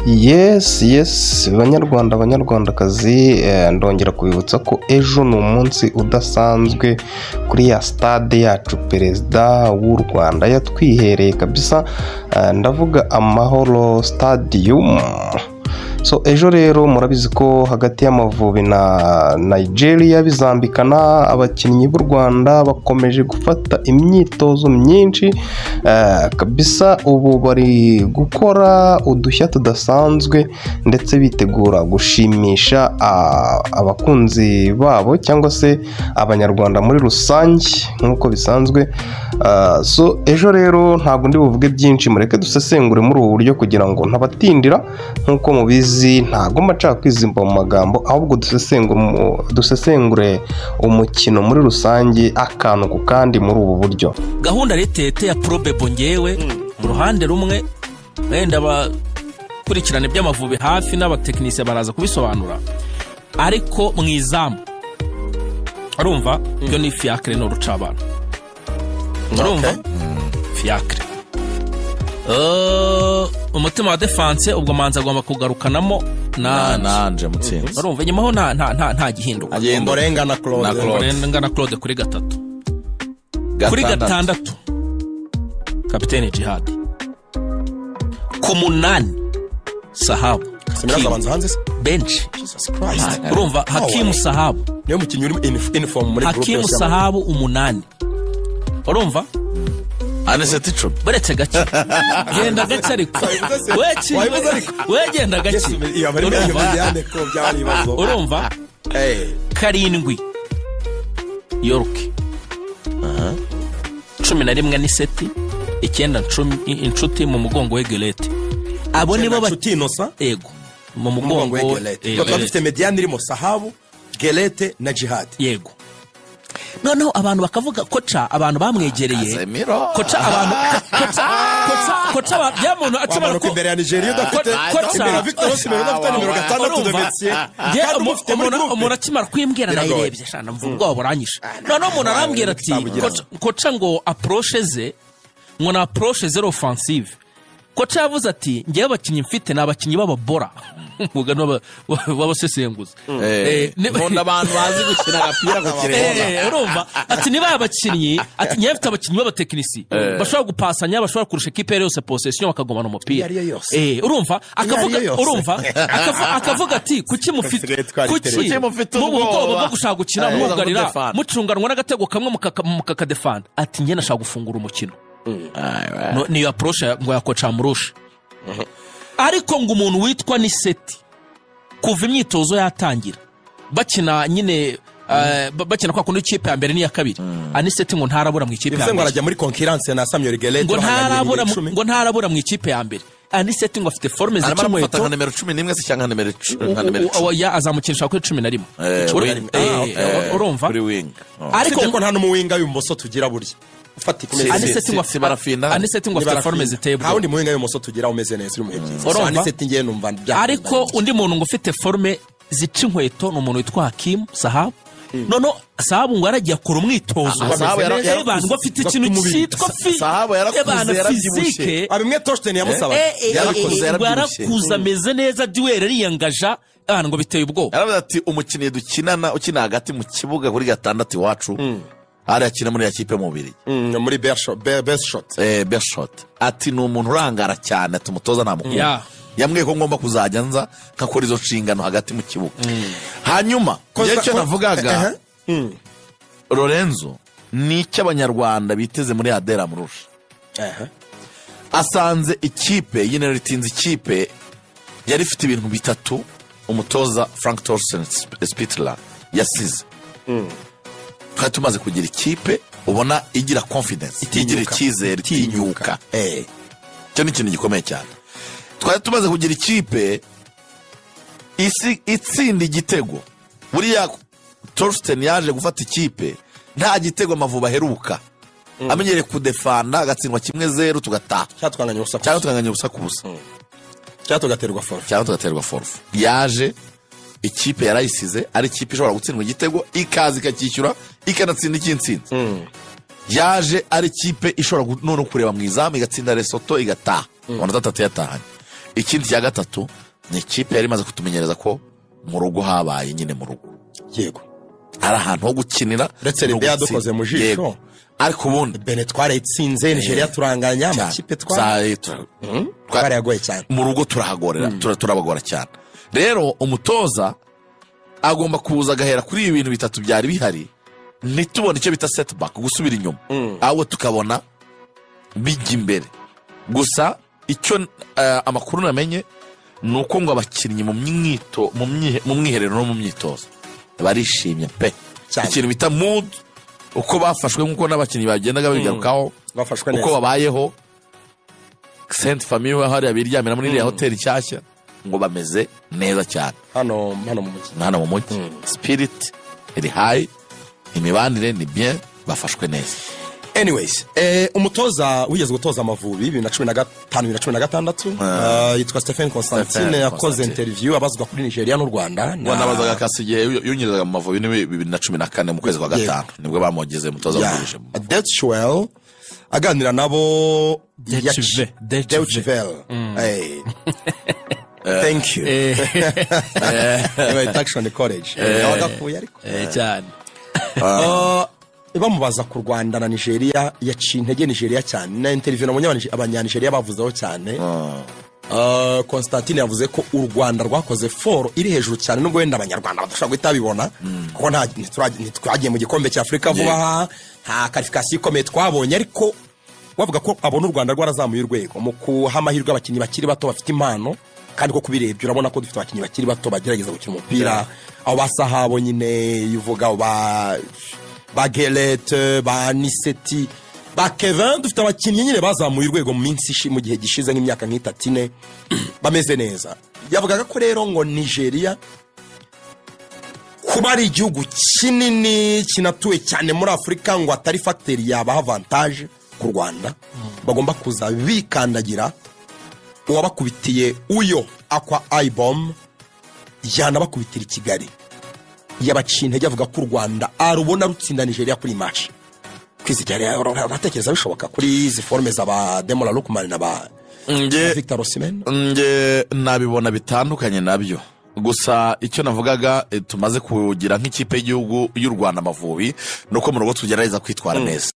Yes banyarwandakazi, ndongera kubibutsa ko ejo ni umunsi udasanzwe kuri ya stade yacu perezida w'u Rwanda yatwihereye kabisa, ndavuga Amahoro Stadium. So ejo rero murabizi ko hagati y'Amavubi na Nigeria bizambikana, abakinnyi b'u Rwanda bakomeje gufata imyitozo myinshi kabisa, ubu bari gukora udushya tudasanzwe ndetse bitegura gushimisha abakunzi babo cyangwa se abanyarwanda muri rusange nk'uko bisanzwe. So ejo rero ntabwo ndi buvuge byinshi, mureke dusesengure muri ubu buryo kugira ngo ntabatindira. nk'uko mubizi ntago maca kwizimba mu magambo, ahubwo dusesengure umukino muri rusange akantu ku kandi muri ubu buryo. Gahunda retete ya probebo ngewe uruhande rumwe wenda bakurikirane by'Amavubi hafi n'abatekinisiye baraza kubisobanura, ariko mwizamu urumva byo ni fiacre no rucabana, urumva fiacre. Umutima wa defense ubwo manza agomba kugarukanamo nanje mutsinzi, urumva nyuma ho nta gihinduka. Ngorengana Claude kuri gatatu, kuri gatandatu kapiteni Jihad, ku munani Sahabu bench, urumva Hakimu Sahabu niyo mukinnyi uri uniform muri group. Hakimu Sahabu umunani, urumva Aniseti icumi baretse gake genda gake ariko wegenda gake urumva karindwi York 11 ni seti 9 inshuti mu mugongo w'Egelete. Abo nibo batinosa ego mu mugongo w'Egelete. Bafite mediane irimo Sahabu, Gelete na Jihad. Yego. Noneho abantu bakavuga koca, abantu bamwegereye koca, abantu koca byamuntu acabara ko imbere ya Nigeria udafite koca Victor Osimhen udafite nimero 6 de Messi. Umuntu akimara kwimbwira nayirebye shana mvuga buranyisha. Noneho umuntu arambwira ati koca ngo approche ze ngo na approche zero offensive. Koca yavuze ati ngiye abakinnyi mfite n'abakinnyi b'ababora mugano babasesenguza nkunda abantu bazi gukina agapira ku kirere, urumva ati niba abakinnyi ati ngiye mfite abakinnyi b'abatekinisi bashobora gupasanya, bashobora kurusha equipe yose possession bakagomana umupira, urumva akavuga ati kuki mufite mu bwoba bwo gushaka gukina mugarira mucunganwa n'agatego kamwe mukakadefanda, ati ngiye nashaka gufungura umukino. Niyo approach ngo yakoca murusha. Ariko ngo umuntu witwa ni seti kuva imyitozo yatangira bakina nyine bakina kwa kundi ikipe ya mbere n'iya kabiri, Aniseti ngo ntarabura mu ikipe ya mbere, ngo arajya muri concurrence na Samuel Gelete, ngo ntarabura mu ikipe ya mbere. Aniseti ngo afite forme zicamo eto, arimo nimero 11 se cyangwa nimero 10 ya azamukinisha kuri 11 urumva. Ariko ko nta n'umuwinga y'umuboso tugira burya Aniseti ngo afite forme ziteye bwo, undi muwinga y'umuboso tugira umeze neza uri mu byiza. Aniseti ngiye numva bya, ariko undi muntu ngo ufite forme zica inkweto ni umuntu witwa Hakimu Sahabu. Nono Sahabu ngo aragiye akora umwitozo, abantu bafite ikintu cyitwa Sahabu yarakuze physique, abimwe Torsten yamusaba yarakuze ameze neza, duel riyangaja abantu ngo biteye ubwo. Yaravuze ati umukinnyi dukinana ukina hagati mu kibuga kuri gatandatu iwacu ari akina muri ya kipe mubiri muri best shot, ati ni umuntu urangara cyane, tumutoza nta mukuru yambwiye ko ngomba kuzajya nza nkakora izo nshingano hagati mu kibuga. Hanyuma icyo navugaga Lorenzo ni icyo abanyarwanda biteze muri Adera Murusha. Asanze ikipe yine ritinze, ikipe yari ifite ibintu bitatu umutoza Frank Thorsten Spittler yasize. Twari tumaze kugira ikipe ubona igira confidence, igira icyizere, itinyuka. Cyo ni ikintu gikomeye cyane. Twari tumaze kugira ikipe itsinda igitego. Buriya Thorsten yaje gufata ikipe nta gitego Amavubi aheruka, amenyereye kudefanda, agatsindwa 1-0 tugataha, cyangwa ubusa ku busa, cyangwa tugaterwa forfait. Yaje ikipe yarayisize, ari ikipe ishobora gutsindwa igitego ikaza ikacyishyura ikanatsinda ikintsinzi. Yaje ari ikipe ishobora none kureba mu izamu igatsinda Lesotho igataha, 3 yatahanye. ikindi cya gatatu ni ikipe yari imaze kutumenyereza ko mu rugo habaye nyine mu rugo yego hari ahantu ho gukinira uretse Libya yadukoze mu jisho ariko ubundi Benin twarayitsinze Nigeria turanganya amakipe twarayagoye cyane mu rugo turahagorera turabagora cyane rero umutoza agomba kuza agahera kuri ibi bintu bitatu byari bihari ntitubone icyo bita setback gusubira inyuma ahubwo tukabona bijya imbere gusa icyo amakuru namenye ni uko ngo abakinnyi mu mwiherero no mu myitozo barishimye pe ikintu bita mood uko bafashwe nk'uko n'abakinnyi bagendaga bigarukaho uko babayeho Sainte Famille hariya biryamira muri iriya hoteli nshyashya ngo bameze neza cyane hano mu mujyi spirit iri high imibanire ni bien bafashwe neza. Anyways, umutoza wigeze gutoza Amavubi 2015-2016 yitwa Stephen Constantine yakoze interview abazwa kuri Nigeria n'u Rwanda nabazaga kasigiye yunyirizaga mu Mavubi ni 2014 mu kwezi kwa gatanu nibwo bamugeze umutoza wungirije That's well aganira nabo Thank you. Action college. Yagakuye ariko cyane. Bamubaza ku Rwanda na Nigeria yaciye intege Nigeria cyane na interview nabonye abanyanigeria bavuzeho cyane. Constantine yavuze ko u Rwanda rwakoze foro iri hejuru cyane nubwo wenda abanyarwanda badashaka gutabibona kuko ntitwagiye mu gikombe cya Afrika vuba nta qualification ikomeye twabonye ariko wavuga ko abona u Rwanda rwarazamuye urwego mu kuhamahirwa abakinnyi bakiri bato bafite impano kandi ko kubirebye urabona ko dufite abakinnyi bakiri bato bagerageza gukina umupira abo basahabo nyine yuvuga ba Gelete ba Niseti ba Kevin dufite abakinnyi nyine bazamuye urwego mu minsi mu gihe gishize nk'imyaka nk'itatu bameze neza yavugaga ko rero ngo Nigeria kuba ari igihugu kinini kinatuwe cyane muri Afrika ngo atari factor yaba avantage ku Rwanda bagomba kuza bikandagira uwabakubitiye uyo Aqua Ibom yanabakubitira i Kigali yabaciye intege avuga ko u Rwanda arubona rutsinda Nigeria kuri match kwizigera abatekereza bishoboka kuri izi forme z'aba Demola Lukman na ba Victor Osimhen nabibona bitandukanye nabyo gusa icyo navugaga tumaze kugira nk'ikipe y'igihugu y'u Rwanda Amavubi nuko mu rugo tugerageza kwitwara neza